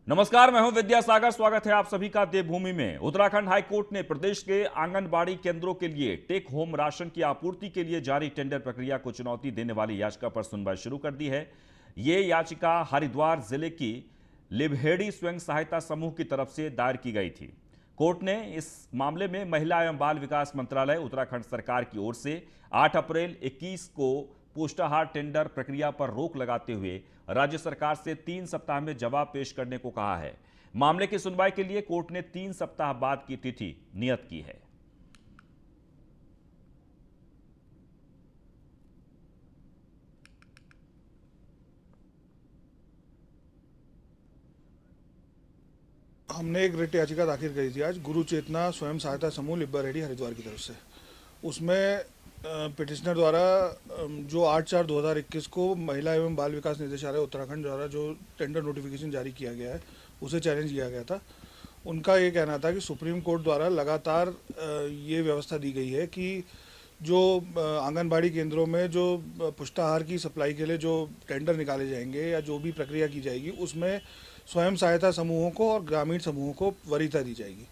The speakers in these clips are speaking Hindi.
नमस्कार, मैं हूं विद्यासागर। स्वागत है आप सभी का देवभूमि में। उत्तराखंड हाईकोर्ट ने प्रदेश के आंगनबाड़ी केंद्रों के लिए टेक होम राशन की आपूर्ति के लिए जारी टेंडर प्रक्रिया को चुनौती देने वाली याचिका पर सुनवाई शुरू कर दी है। ये याचिका हरिद्वार जिले की लिबहेड़ी स्वयं सहायता समूह की तरफ से दायर की गई थी। कोर्ट ने इस मामले में महिला एवं बाल विकास मंत्रालय उत्तराखंड सरकार की ओर से 8 अप्रैल 21 को पुष्टाहार टेंडर प्रक्रिया पर रोक लगाते हुए राज्य सरकार से 3 सप्ताह में जवाब पेश करने को कहा है। मामले की सुनवाई के लिए कोर्ट ने 3 सप्ताह बाद की तिथि नियत की है। हमने एक रिट याचिका दाखिल करी थी आज गुरु चेतना स्वयं सहायता समूह लिब्बारेड्डी हरिद्वार की तरफ से। उसमें पिटिशनर द्वारा जो 8/4/2021 को महिला एवं बाल विकास निदेशालय उत्तराखंड द्वारा जो टेंडर नोटिफिकेशन जारी किया गया है उसे चैलेंज किया गया था। उनका ये कहना था कि सुप्रीम कोर्ट द्वारा लगातार ये व्यवस्था दी गई है कि जो आंगनबाड़ी केंद्रों में जो पुष्टाहार की सप्लाई के लिए जो टेंडर निकाले जाएंगे या जो भी प्रक्रिया की जाएगी उसमें स्वयं सहायता समूहों को और ग्रामीण समूहों को वरीयता दी जाएगी।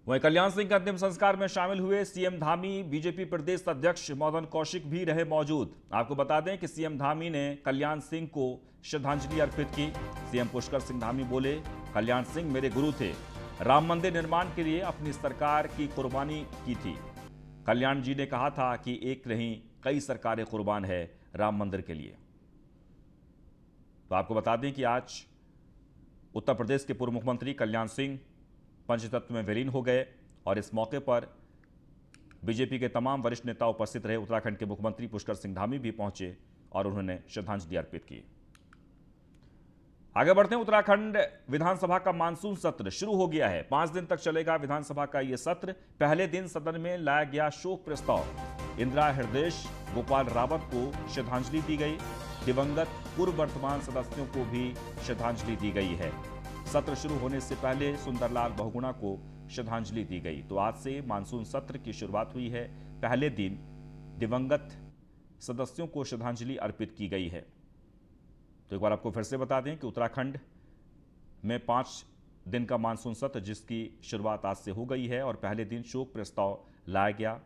वहीं कल्याण सिंह के अंतिम संस्कार में शामिल हुए सीएम धामी बीजेपी प्रदेश अध्यक्ष मदन कौशिक भी रहे मौजूद। आपको बता दें कि सीएम धामी ने कल्याण सिंह को श्रद्धांजलि अर्पित की। सीएम पुष्कर सिंह धामी बोले, कल्याण सिंह मेरे गुरु थे, राम मंदिर निर्माण के लिए अपनी सरकार की कुर्बानी की थी। कल्याण जी ने कहा था कि एक नहीं कई सरकारें कुर्बान है राम मंदिर के लिए। तो आपको बता दें कि आज उत्तर प्रदेश के पूर्व मुख्यमंत्री कल्याण सिंह पंचतत्व में विलीन हो गए और इस मौके पर बीजेपी के तमाम वरिष्ठ नेता उपस्थित रहे। उत्तराखंड के मुख्यमंत्री पुष्कर सिंह धामी भी पहुंचे और उन्होंने श्रद्धांजलि अर्पित की। आगे बढ़ते हैं। उत्तराखंड विधानसभा का मानसून सत्र शुरू हो गया है। 5 दिन तक चलेगा विधानसभा का यह सत्र। पहले दिन सदन में लाया गया शोक प्रस्ताव। इंदिरा हृदय गोपाल रावत को श्रद्धांजलि दी गई। दिवंगत पूर्व वर्तमान सदस्यों को भी श्रद्धांजलि दी गई है। सत्र शुरू होने से पहले सुंदरलाल बहुगुणा को श्रद्धांजलि दी गई। तो आज से मानसून सत्र की शुरुआत हुई है। पहले दिन दिवंगत सदस्यों को श्रद्धांजलि अर्पित की गई है। तो एक बार आपको फिर से बता दें कि उत्तराखंड में 5 दिन का मानसून सत्र जिसकी शुरुआत आज से हो गई है और पहले दिन शोक प्रस्ताव लाया गया।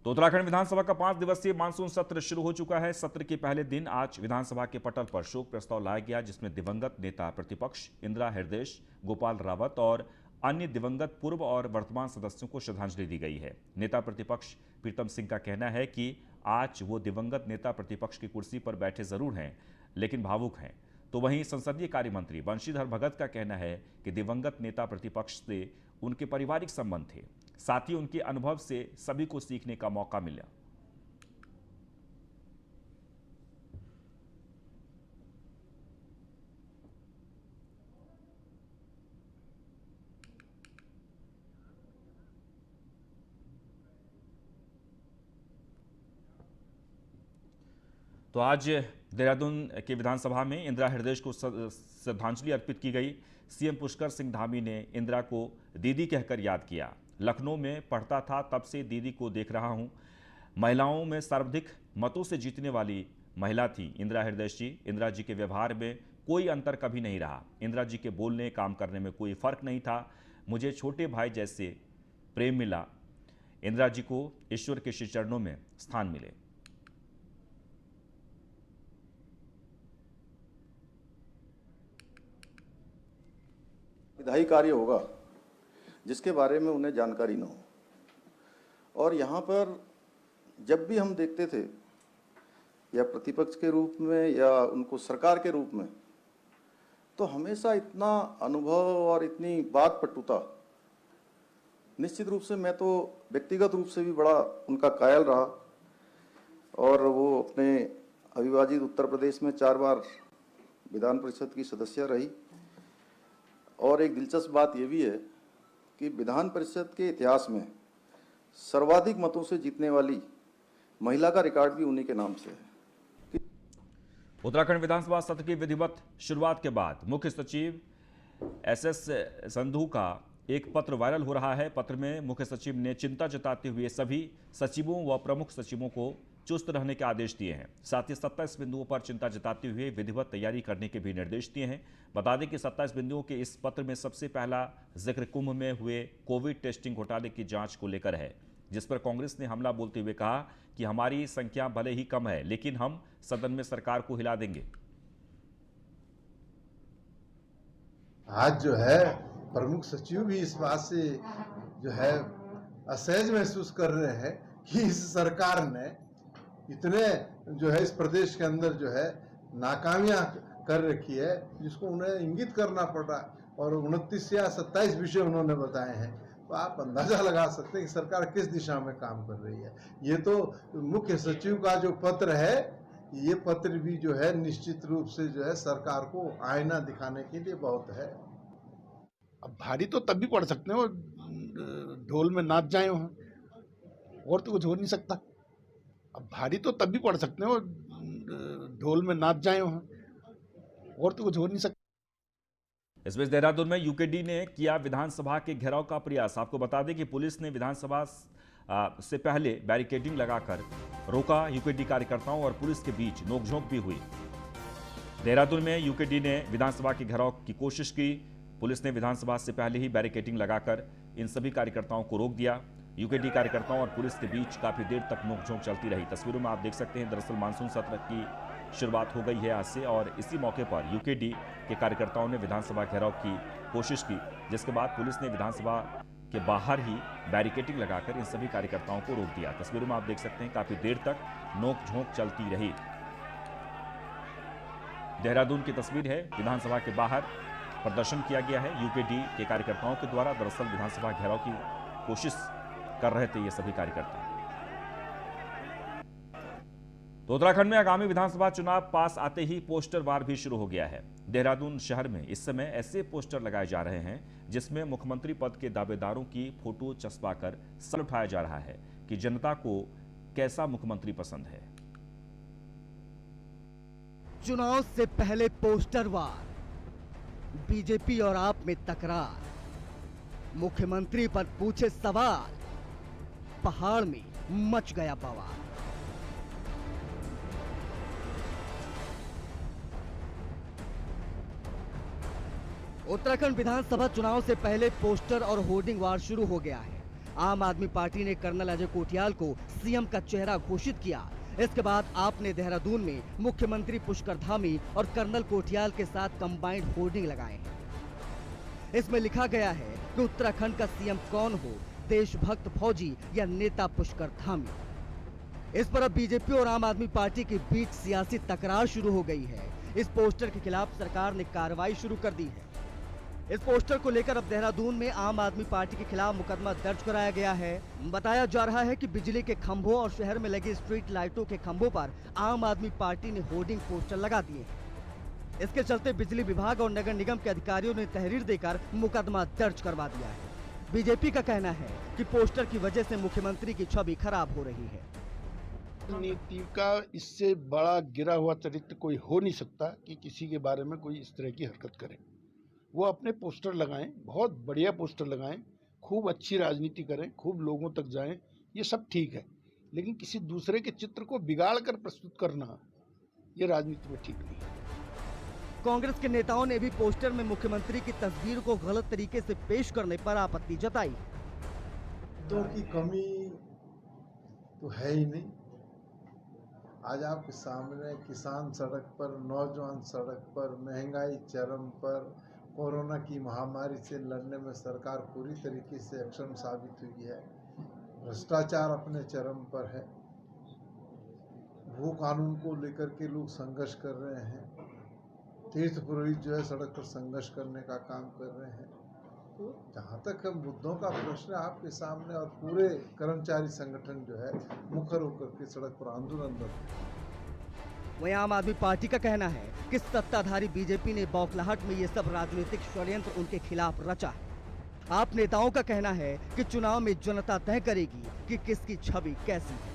तो उत्तराखंड विधानसभा का 5 दिवसीय मानसून सत्र शुरू हो चुका है। सत्र के पहले दिन आज विधानसभा के पटल पर शोक प्रस्ताव लाया गया, जिसमें दिवंगत नेता प्रतिपक्ष इंदिरा हृदय गोपाल रावत और अन्य दिवंगत पूर्व और वर्तमान सदस्यों को श्रद्धांजलि दी गई है। नेता प्रतिपक्ष प्रीतम सिंह का कहना है कि आज वो दिवंगत नेता प्रतिपक्ष की कुर्सी पर बैठे जरूर हैं लेकिन भावुक हैं। तो वहीं संसदीय कार्य मंत्री बंशीधर भगत का कहना है कि दिवंगत नेता प्रतिपक्ष से उनके पारिवारिक संबंध थे, साथ ही उनके अनुभव से सभी को सीखने का मौका मिला। तो आज देहरादून के विधानसभा में इंदिरा हृदय को श्रद्धांजलि अर्पित की गई। सीएम पुष्कर सिंह धामी ने इंदिरा को दीदी कहकर याद किया। लखनऊ में पढ़ता था तब से दीदी को देख रहा हूं। महिलाओं में सर्वाधिक मतों से जीतने वाली महिला थी इंदिरा हृदय जी। इंदिरा जी के व्यवहार में कोई अंतर कभी नहीं रहा। इंदिरा जी के बोलने काम करने में कोई फर्क नहीं था। मुझे छोटे भाई जैसे प्रेम मिला। इंदिरा जी को ईश्वर के श्री चरणों में स्थान मिले। विधायी कार्य होगा जिसके बारे में उन्हें जानकारी न हो। और यहाँ पर जब भी हम देखते थे या प्रतिपक्ष के रूप में या उनको सरकार के रूप में, तो हमेशा इतना अनुभव और इतनी बात पटुता, निश्चित रूप से मैं तो व्यक्तिगत रूप से भी बड़ा उनका कायल रहा। और वो अपने अविभाजित उत्तर प्रदेश में 4 बार विधान परिषद की सदस्य रही। और एक दिलचस्प बात यह भी है कि विधान परिषद के इतिहास में सर्वाधिक मतों से जीतने वाली महिला का रिकॉर्ड भी उन्हीं के नाम से है। उत्तराखंड विधानसभा सत्र की विधिवत शुरुआत के बाद मुख्य सचिव एसएस संधू का एक पत्र वायरल हो रहा है। पत्र में मुख्य सचिव ने चिंता जताते हुए सभी सचिवों व प्रमुख सचिवों को चुस्त रहने के आदेश दिए हैं। साथ ही 27 बिंदुओं पर चिंता जताते हुए विधिवत तैयारी करने के भी निर्देश दिए हैं। बता दें कि 27 बिंदुओं के इस पत्र में सबसे पहला जिक्र कुंभ में हुए कोविड टेस्टिंग घोटाले की जांच को लेकर है, जिस पर कांग्रेस ने हमला बोलते हुए कहा कि हमारी संख्या भले ही कम है, लेकिन हम सदन में सरकार को हिला देंगे। आज जो है प्रमुख सचिव भी इस बात से जो है असहज महसूस कर रहे हैं कि इस सरकार ने इतने जो है इस प्रदेश के अंदर जो है नाकामियां कर रखी है, जिसको उन्हें इंगित करना पड़ रहा है। और 29 या 27 विषय उन्होंने बताए हैं, तो आप अंदाजा लगा सकते हैं कि सरकार किस दिशा में काम कर रही है। ये तो मुख्य सचिव का जो पत्र है, ये पत्र भी जो है निश्चित रूप से जो है सरकार को आईना दिखाने के लिए बहुत है। अब भारी तो तब भी पड़ सकते हो, ढोल में नाच जाए वहाँ, और तो कुछ हो नहीं सकता। अब भारी तो तब भी पड़ सकते हो, ढोल में नाच जाए वहाँ, और तो कुछ हो नहीं सकता। इस बीच देहरादून में यूकेडी ने किया विधानसभा के घेराव का प्रयास। आपको बता दें कि पुलिस ने विधानसभा से पहले बैरिकेडिंग लगाकर रोका। यूकेडी कार्यकर्ताओं और पुलिस के बीच नोकझोंक भी हुई। देहरादून में यूकेडी ने विधानसभा के घेराव की कोशिश की। पुलिस ने विधानसभा से पहले ही बैरिकेडिंग लगाकर इन सभी कार्यकर्ताओं को रोक दिया। यूकेडी कार्यकर्ताओं और पुलिस के बीच काफी देर तक नोकझोंक चलती रही। तस्वीरों में आप देख सकते हैं, दरअसल मानसून सत्र की शुरुआत हो गई है आज से, और इसी मौके पर यूकेडी के कार्यकर्ताओं ने विधानसभा घेराव की कोशिश की, जिसके बाद पुलिस ने विधानसभा के बाहर ही बैरिकेडिंग लगाकर इन सभी कार्यकर्ताओं को रोक दिया। तस्वीरों में आप देख सकते हैं, काफी देर तक नोकझोंक चलती रही। देहरादून की तस्वीर है, विधानसभा के बाहर प्रदर्शन किया गया है यूकेडी के कार्यकर्ताओं के द्वारा। दरअसल विधानसभा घेराव की कोशिश कर रहे थे ये सभी कार्यकर्ता। तो उत्तराखंड में आगामी विधानसभा चुनाव पास आते ही पोस्टर वार भी शुरू हो गया है। देहरादून शहर में इस समय ऐसे पोस्टर लगाए जा रहे हैं जिसमें मुख्यमंत्री पद के दावेदारों की फोटो चस्पाकर सवाल उठाया जा रहा है कि जनता को कैसा मुख्यमंत्री पसंद है। चुनाव से पहले पोस्टर वार, बीजेपी और आप में तकरार, मुख्यमंत्री पर पूछे सवाल, पहाड़ में मच गया बवाल। उत्तराखंड विधानसभा चुनाव से पहले पोस्टर और होर्डिंग वार शुरू हो गया है। आम आदमी पार्टी ने कर्नल अजय कोटियाल को सीएम का चेहरा घोषित किया। इसके बाद आपने देहरादून में मुख्यमंत्री पुष्कर धामी और कर्नल कोटियाल के साथ कंबाइंड होर्डिंग लगाए हैं। इसमें लिखा गया है कि उत्तराखंड का सीएम कौन हो, देशभक्त फौजी या नेता पुष्कर धामी। इस पर अब बीजेपी और आम आदमी पार्टी के बीच सियासी तकरार शुरू हो गई है। इस पोस्टर के खिलाफ सरकार ने कार्रवाई शुरू कर दी है। इस पोस्टर को लेकर अब देहरादून में आम आदमी पार्टी के खिलाफ मुकदमा दर्ज कराया गया है। बताया जा रहा है कि बिजली के खंभों और शहर में लगी स्ट्रीट लाइटों के खंभों पर आम आदमी पार्टी ने होर्डिंग पोस्टर लगा दिए हैं। इसके चलते बिजली विभाग और नगर निगम के अधिकारियों ने तहरीर देकर मुकदमा दर्ज करवा दिया है। बीजेपी का कहना है कि पोस्टर की वजह से मुख्यमंत्री की छवि खराब हो रही है। नीति का इससे बड़ा गिरा हुआ चरित्र कोई हो नहीं सकता कि किसी के बारे में कोई इस तरह की हरकत करे। वो अपने पोस्टर लगाएं, बहुत बढ़िया पोस्टर लगाएं, खूब अच्छी राजनीति करें, खूब लोगों तक जाएं, ये सब ठीक है, लेकिन किसी दूसरे के चित्र को बिगाड़ कर प्रस्तुत करना ये राजनीति में ठीक नहीं है। कांग्रेस के नेताओं ने भी पोस्टर में मुख्यमंत्री की तस्वीर को गलत तरीके से पेश करने पर आपत्ति जताई। तो की कमी तो है ही नहीं। आज आपके सामने किसान सड़क पर, नौजवान सड़क पर, महंगाई चरम पर, कोरोना की महामारी से लड़ने में सरकार पूरी तरीके से अक्षम साबित हुई है। भ्रष्टाचार अपने चरम पर है। भू कानून को लेकर के लोग संघर्ष कर रहे हैं। तीर्थ पुरोहित जो है सड़क पर संघर्ष करने का काम कर रहे हैं। तो जहाँ तक मुद्दों का प्रश्न आपके सामने, और पूरे कर्मचारी संगठन जो है मुखर होकर के सड़क पर आंदोलन कर रहे हैं। वहीं आम आदमी पार्टी का कहना है कि सत्ताधारी बीजेपी ने बौखलाहट में ये सब राजनीतिक षड्यंत्र उनके खिलाफ रचा है। आप नेताओं का कहना है कि चुनाव में जनता तय करेगी कि किसकी छवि कैसी है।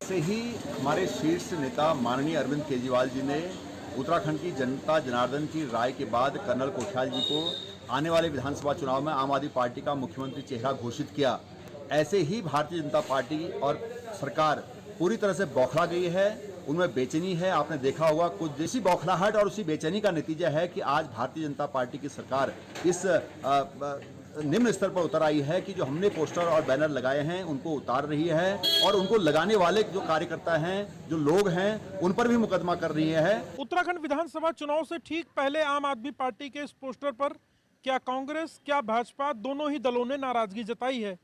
से ही हमारे शीर्ष नेता माननीय अरविंद केजरीवाल जी ने उत्तराखंड की जनता जनार्दन की राय के बाद कर्नल कोटियाल जी को आने वाले विधानसभा चुनाव में आम आदमी पार्टी का मुख्यमंत्री चेहरा घोषित किया। ऐसे ही भारतीय जनता पार्टी और सरकार पूरी तरह से बौखला गई है, उनमें बेचैनी है। आपने देखा होगा कुछ इसी बौखलाहट और उसी बेचैनी का नतीजा है कि आज भारतीय जनता पार्टी की सरकार इस निम्न स्तर पर उतर आई है कि जो हमने पोस्टर और बैनर लगाए हैं उनको उतार रही है और उनको लगाने वाले जो कार्यकर्ता हैं, जो लोग हैं, उन पर भी मुकदमा कर रही है। उत्तराखंड विधानसभा चुनाव से ठीक पहले आम आदमी पार्टी के इस पोस्टर पर क्या कांग्रेस क्या भाजपा दोनों ही दलों ने नाराजगी जताई है।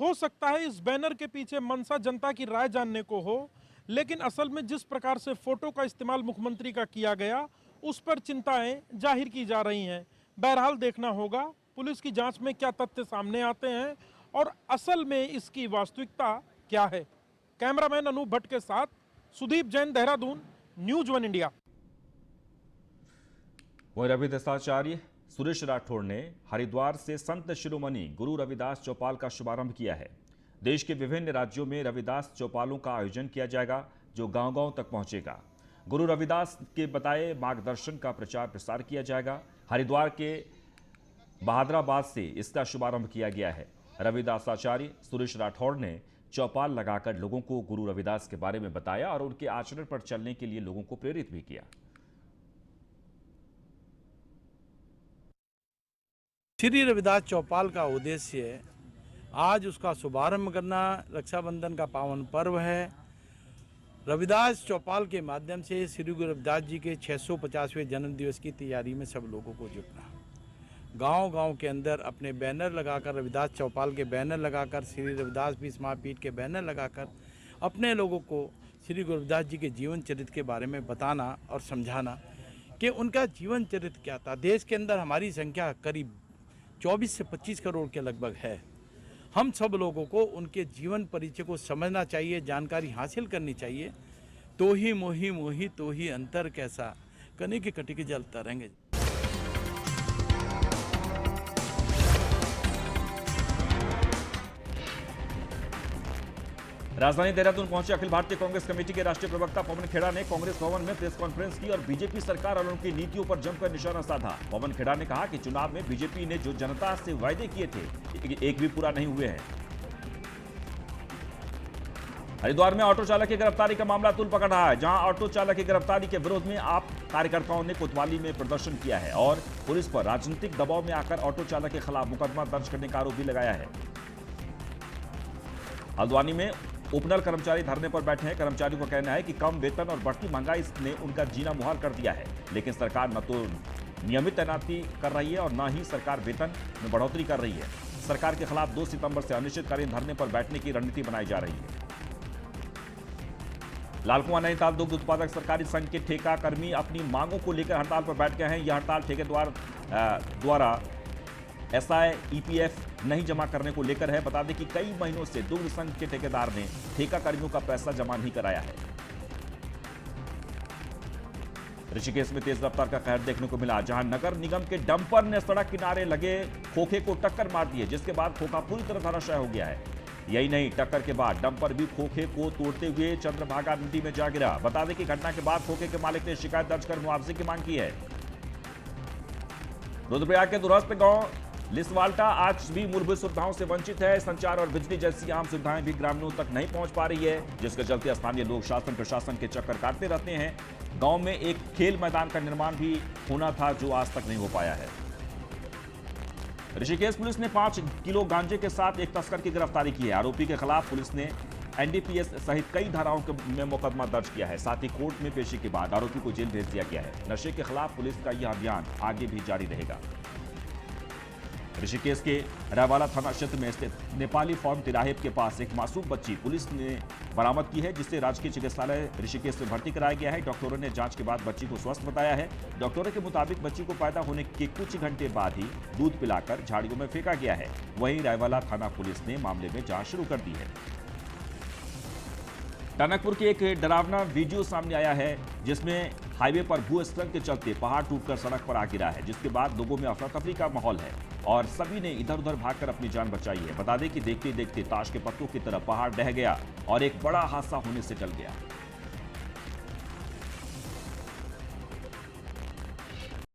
हो सकता है इस बैनर के पीछे मंशा जनता की राय जानने को हो, लेकिन असल में जिस प्रकार से फोटो का इस्तेमाल मुख्यमंत्री का किया गया उस पर चिंताएं जाहिर की जा रही हैं। बहरहाल देखना होगा पुलिस की जांच में क्या तथ्य सामने आते हैं और असल में इसकी वास्तविकता क्या है। कैमरामैन अनूप भट्ट के साथ सुदीप जैन, देहरादून, न्यूज 1 इंडिया। वहीं रवि दत्ताचार्य सुरेश राठौड़ ने हरिद्वार से संत शिरोमणि गुरु रविदास चौपाल का शुभारंभ किया है। देश के विभिन्न राज्यों में रविदास चौपालों का आयोजन किया जाएगा जो गांव-गांव तक पहुंचेगा। गुरु रविदास के बताए मार्गदर्शन का प्रचार प्रसार किया जाएगा। हरिद्वार के बहादुराबाद से इसका शुभारंभ किया गया है। रविदास आचार्य सुरेश राठौड़ ने चौपाल लगाकर लोगों को गुरु रविदास के बारे में बताया और उनके आचरण पर चलने के लिए लोगों को प्रेरित भी किया। श्री रविदास चौपाल का उद्देश्य आज उसका शुभारंभ करना, रक्षाबंधन का पावन पर्व है। रविदास चौपाल के माध्यम से श्री गुरु रविदास जी के 650वें जन्म दिवस की तैयारी में सब लोगों को जुटना, गांव-गांव के अंदर अपने बैनर लगाकर, रविदास चौपाल के बैनर लगाकर, श्री रविदास भी महापीठ के बैनर लगाकर अपने लोगों को श्री गुरु रविदास जी के जीवन चरित्र के बारे में बताना और समझाना कि उनका जीवन चरित्र क्या था। देश के अंदर हमारी संख्या करीब 24 से 25 करोड़ के लगभग है। हम सब लोगों को उनके जीवन परिचय को समझना चाहिए, जानकारी हासिल करनी चाहिए। तो ही मोही मोही तो ही अंतर कैसा, कने की कटी के जल तरंगे। राजधानी देहरादून पहुंचे अखिल भारतीय कांग्रेस कमेटी के राष्ट्रीय प्रवक्ता पवन खेड़ा ने कांग्रेस भवन में प्रेस कॉन्फ्रेंस की और बीजेपी सरकार और उनकी नीतियों पर जमकर निशाना साधा। पवन खेड़ा ने कहा कि चुनाव में बीजेपी ने जो जनता से वायदे किए थे एक भी पूरा नहीं हुए हैं। हरिद्वार में ऑटो चालक की गिरफ्तारी का मामला तूल पकड़ रहा है, जहां ऑटो चालक की गिरफ्तारी के विरोध में आप कार्यकर्ताओं ने कोतवाली में प्रदर्शन किया है और पुलिस पर राजनीतिक दबाव में आकर ऑटो चालक के खिलाफ मुकदमा दर्ज करने का आरोप भी लगाया है। हल्द्वानी में ओपनर कर्मचारी धरने पर बैठे हैं। कर्मचारियों का कहना है कि कम वेतन और बढ़ती महंगाई ने उनका जीना मुहाल कर दिया है, लेकिन सरकार न तो नियमित तैनाती कर रही है और न ही सरकार वेतन में बढ़ोतरी कर रही है। सरकार के खिलाफ 2 सितंबर से अनिश्चितकालीन धरने पर बैठने की रणनीति बनाई जा रही है। लालकुआं नैनीताल दुग्ध उत्पादक सरकारी संघ के ठेका कर्मी अपनी मांगों को लेकर हड़ताल पर बैठ गए हैं। यह हड़ताल ठेकेदार द्वारा SIEPF नहीं जमा करने को लेकर है। बता दें कि कई महीनों से दुग्ध संघ के ठेकेदार ने ठेका कर्मियों का पैसा जमा नहीं कराया है। ऋषिकेश में तेज रफ्तार का कहर देखने को मिला, जहां नगर निगम के डंपर ने सड़क किनारे लगे खोखे को टक्कर मार दी है, जिसके बाद खोखा पूरी तरह धराशायी हो गया है। यही नहीं, टक्कर के बाद डंपर भी खोखे को तोड़ते हुए चंद्रभागा नदी में जा गिरा। बता दें कि घटना के बाद खोखे के मालिक ने शिकायत दर्ज कर मुआवजे की मांग की है। रुद्रप्रयाग के दूरस्थ गांव लिसवाल्टा आज भी मूलभूत सुविधाओं से वंचित है। संचार और बिजली जैसी आम सुविधाएं भी ग्रामीणों तक नहीं पहुंच पा रही है, जिसके चलते स्थानीय लोग शासन प्रशासन के चक्कर काटते रहते हैं। गांव में एक खेल मैदान का निर्माण भी होना था, जो आज तक नहीं हो पाया है। ऋषिकेश पुलिस ने 5 किलो गांजे के साथ एक तस्कर की गिरफ्तारी की है। आरोपी के खिलाफ पुलिस ने NDPS सहित कई धाराओं में मुकदमा दर्ज किया है। साथ ही कोर्ट में पेशी के बाद आरोपी को जेल भेज दिया गया है। नशे के खिलाफ पुलिस का यह अभियान आगे भी जारी रहेगा। ऋषिकेश के रायवाला थाना क्षेत्र में स्थित नेपाली फार्म तिराहे के पास एक मासूम बच्ची पुलिस ने बरामद की है, जिसे राजकीय चिकित्सालय ऋषिकेश में भर्ती कराया गया है। डॉक्टरों ने जांच के बाद बच्ची को स्वस्थ बताया है। डॉक्टरों के मुताबिक बच्ची को पैदा होने के कुछ घंटे बाद ही दूध पिलाकर झाड़ियों में फेंका गया है। वहीं रायवाला थाना पुलिस ने मामले में जांच शुरू कर दी है। टनकपुर की एक डरावना वीडियो सामने आया है, जिसमें हाईवे पर भूस्खलन के चलते पहाड़ टूटकर सड़क पर आ गिरा है, जिसके बाद लोगों में अफरा तफरी का माहौल है और सभी ने इधर उधर भागकर अपनी जान बचाई है। बता दें कि देखते देखते ताश के पत्तों की तरह पहाड़ ढह गया और एक बड़ा हादसा होने से टल गया।